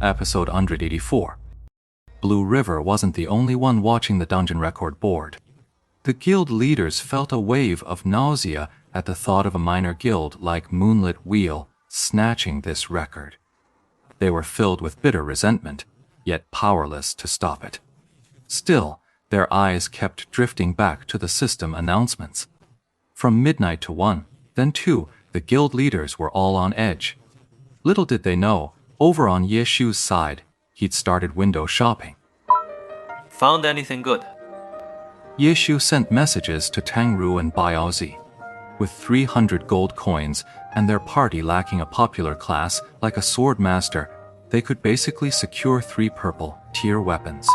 Episode 184. Blue River wasn't the only one watching the dungeon record board. The guild leaders felt a wave of nausea at the thought of a minor guild like Moonlit Wheel snatching this record. They were filled with bitter resentment, yet powerless to stop it. Still, their eyes kept drifting back to the system announcements. From midnight to 1, then 2, the guild leaders were all on edge. Little did they know, over on Ye Shu's side, he'd started window shopping. Found anything good? Ye Shu sent messages to Tang Ru and Baozi. With 300 gold coins and their party lacking a popular class like a sword master, they could basically secure 3 purple tier weapons.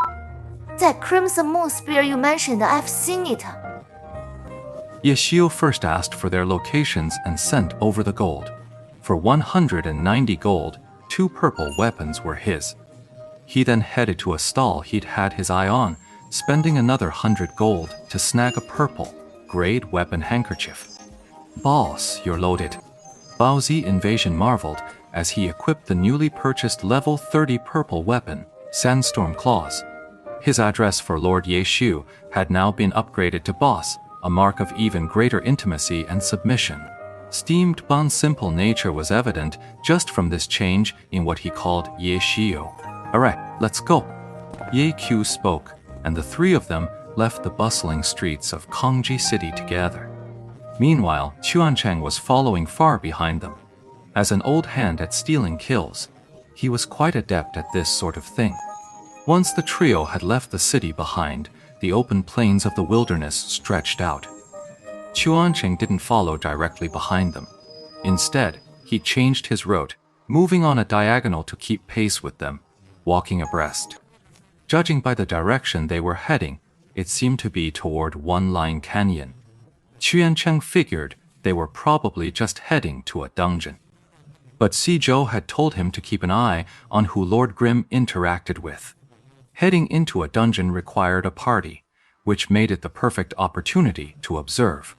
That Crimson Moon Spear you mentioned, I've seen it. Ye Xiu first asked for their locations and sent over the gold. For 190 gold, 2 purple weapons were his. He then headed to a stall he'd had his eye on, spending another 100 gold to snag a purple, grade weapon handkerchief. Boss, you're loaded. Baozi Invasion marveled as he equipped the newly purchased level 30 purple weapon, Sandstorm Claws. His address for Lord Ye Shu had now been upgraded to Boss, a mark of even greater intimacy and submission. Steamed Bun's simple nature was evident just from this change in what he called Ye Xiu. Alright, let's go. Ye Qiu spoke, and the 3 of them left the bustling streets of Kongji City together. Meanwhile, Chuancheng was following far behind them. As an old hand at stealing kills, he was quite adept at this sort of thing. Once the trio had left the city behind, the open plains of the wilderness stretched out. Chuancheng didn't follow directly behind them. Instead, he changed his route, moving on a diagonal to keep pace with them, walking abreast. Judging by the direction they were heading, it seemed to be toward One Line Canyon. Chuancheng figured they were probably just heading to a dungeon. But Si Zhou had told him to keep an eye on who Lord Grimm interacted with. Heading into a dungeon required a party, which made it the perfect opportunity to observe.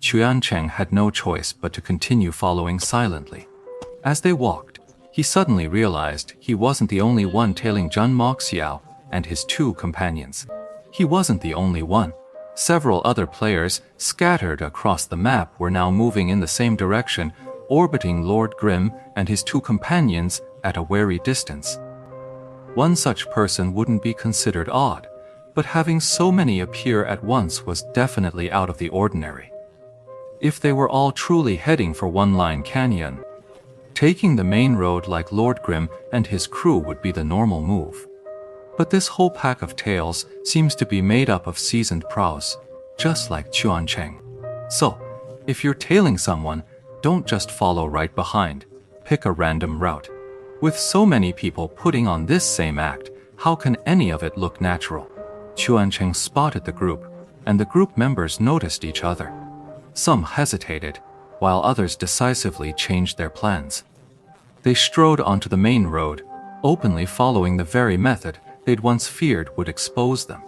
Chuancheng had no choice but to continue following silently. As they walked, he suddenly realized he wasn't the only one tailing Zhen Moxiao and his 2 companions. He wasn't the only one. Several other players scattered across the map were now moving in the same direction, orbiting Lord Grimm and his 2 companions at a wary distance. One such person wouldn't be considered odd, but having so many appear at once was definitely out of the ordinary. If they were all truly heading for One Line Canyon, taking the main road like Lord Grimm and his crew would be the normal move. But this whole pack of tails seems to be made up of seasoned pros, just like Chuancheng. So, if you're tailing someone, don't just follow right behind. Pick a random route. With so many people putting on this same act, how can any of it look natural? Chuancheng spotted the group, and the group members noticed each other. Some hesitated, while others decisively changed their plans. They strode onto the main road, openly following the very method they'd once feared would expose them.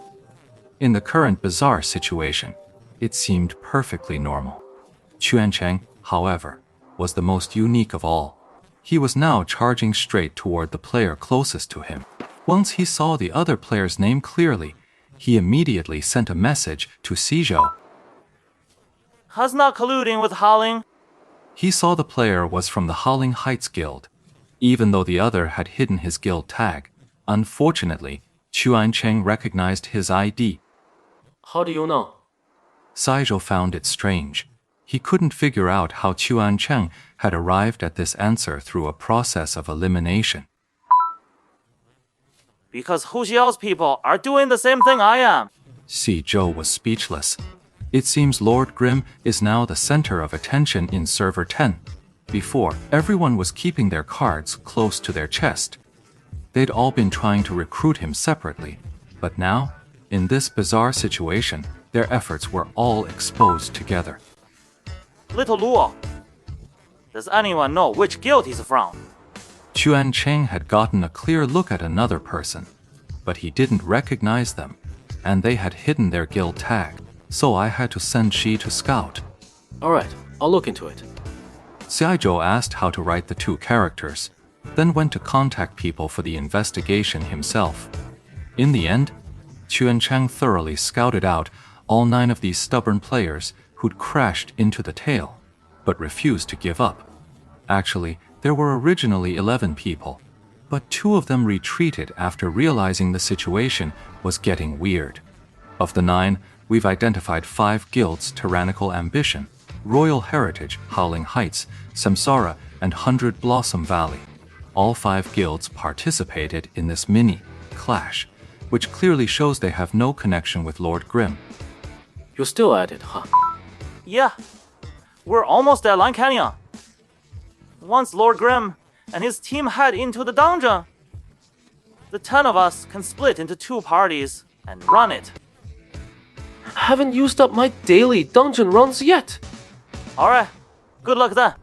In the current bizarre situation, it seemed perfectly normal. Chuancheng, however, was the most unique of all. He was now charging straight toward the player closest to him. Once he saw the other player's name clearly, he immediately sent a message to Si Zhou. How's not colluding with Howling? He saw the player was from the Howling Heights Guild, even though the other had hidden his guild tag. Unfortunately, Chuancheng recognized his ID. How do you know? Si Zhou found it strange. He couldn't figure out how Chuancheng had arrived at this answer through a process of elimination. Because Hu Xiao's people are doing the same thing I am. Si Zhou was speechless. It seems Lord Grimm is now the center of attention in Server 10. Before, everyone was keeping their cards close to their chest. They'd all been trying to recruit him separately, but now, in this bizarre situation, their efforts were all exposed together. Little Luo, does anyone know which guild he's from? Chuancheng had gotten a clear look at another person, but he didn't recognize them, and they had hidden their guild tag, so I had to send Shi to scout. Alright, I'll look into it. Si Zhou asked how to write the 2 characters, then went to contact people for the investigation himself. In the end, Chuan Cheng thoroughly scouted out all 9 of these stubborn players who'd crashed into the tail, but refused to give up. Actually, there were originally 11 people, but 2 of them retreated after realizing the situation was getting weird. Of the 9, we've identified 5 guilds: Tyrannical Ambition, Royal Heritage, Howling Heights, Samsara, and 100 Blossom Valley. All 5 guilds participated in this mini clash, which clearly shows they have no connection with Lord Grimm. You're still at it, huh? Yeah, we're almost at Lime Canyon. Once Lord Grimm and his team head into the dungeon, the 10 of us can split into 2 parties and run it. Haven't used up my daily dungeon runs yet. Alright, good luck then.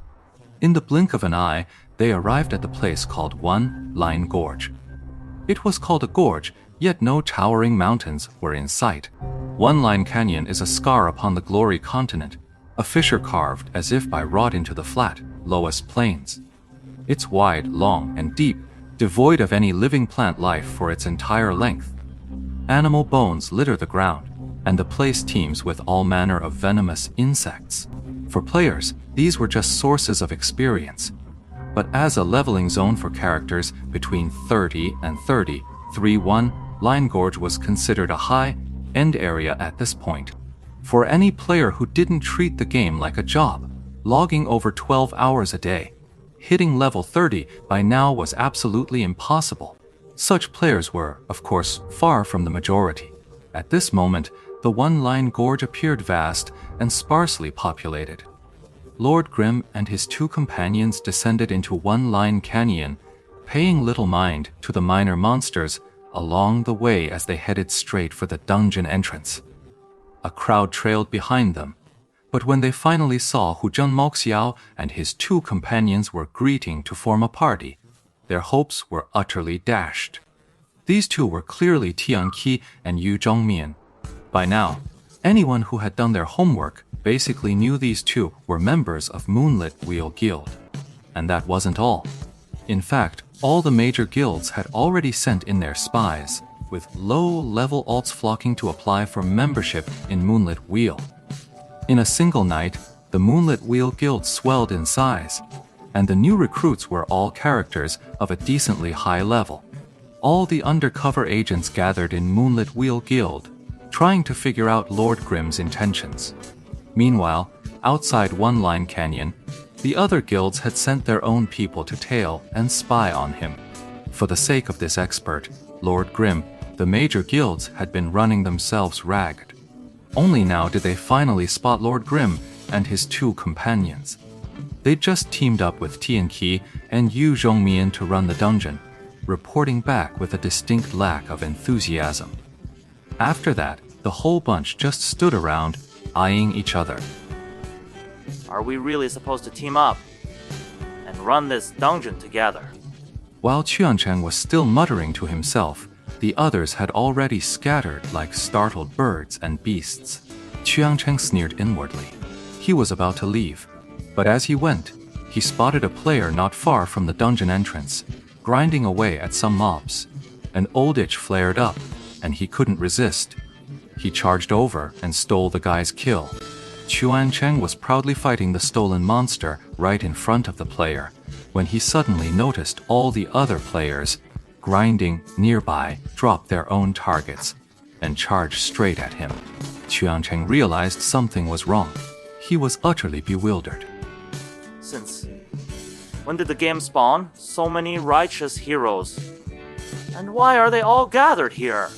In the blink of an eye, they arrived at the place called One Line Gorge. It was called a gorge, yet no towering mountains were in sight. One Line Canyon is a scar upon the Glory continent, a fissure carved as if by wrought into the flat, lowest plains. It's wide, long, and deep, devoid of any living plant life for its entire length. Animal bones litter the ground, and the place teems with all manner of venomous insects. For players, these were just sources of experience. But as a leveling zone for characters between 30 and 33-1, Line Gorge was considered a high-end area at this point. For any player who didn't treat the game like a job, logging over 12 hours a day, hitting level 30 by now was absolutely impossible. Such players were, of course, far from the majority. At this moment, the One Line Gorge appeared vast and sparsely populated. Lord Grimm and his 2 companions descended into One Line Canyon, paying little mind to the minor monsters along the way as they headed straight for the dungeon entrance. A crowd trailed behind them, but when they finally saw who Zheng Moxiao and his 2 companions were greeting to form a party, their hopes were utterly dashed. These 2 were clearly Tian Qi and Yu Zhongmian. By now, anyone who had done their homework basically knew these 2 were members of Moonlit Wheel Guild. And that wasn't all. In fact, all the major guilds had already sent in their spies, with low-level alts flocking to apply for membership in Moonlit Wheel. In a single night, the Moonlit Wheel Guild swelled in size, and the new recruits were all characters of a decently high level. All the undercover agents gathered in Moonlit Wheel Guild, trying to figure out Lord Grimm's intentions. Meanwhile, outside One Line Canyon, the other guilds had sent their own people to tail and spy on him. For the sake of this expert, Lord Grimm, the major guilds had been running themselves ragged. Only now did they finally spot Lord Grimm and his 2 companions. They'd just teamed up with Tian Qi and Yu Zhongmian to run the dungeon, reporting back with a distinct lack of enthusiasm. After that, the whole bunch just stood around, eyeing each other. Are we really supposed to team up and run this dungeon together? While Qiancheng was still muttering to himself, the others had already scattered like startled birds and beasts. Qiancheng sneered inwardly. He was about to leave, but as he went, he spotted a player not far from the dungeon entrance, grinding away at some mobs. An old itch flared up, and he couldn't resist. He charged over and stole the guy's kill. Qiancheng was proudly fighting the stolen monster right in front of the player, when he suddenly noticed all the other players grinding nearby drop their own targets and charged straight at him. Qiancheng realized something was wrong. He was utterly bewildered. Since when did the game spawn so many righteous heroes? And why are they all gathered here?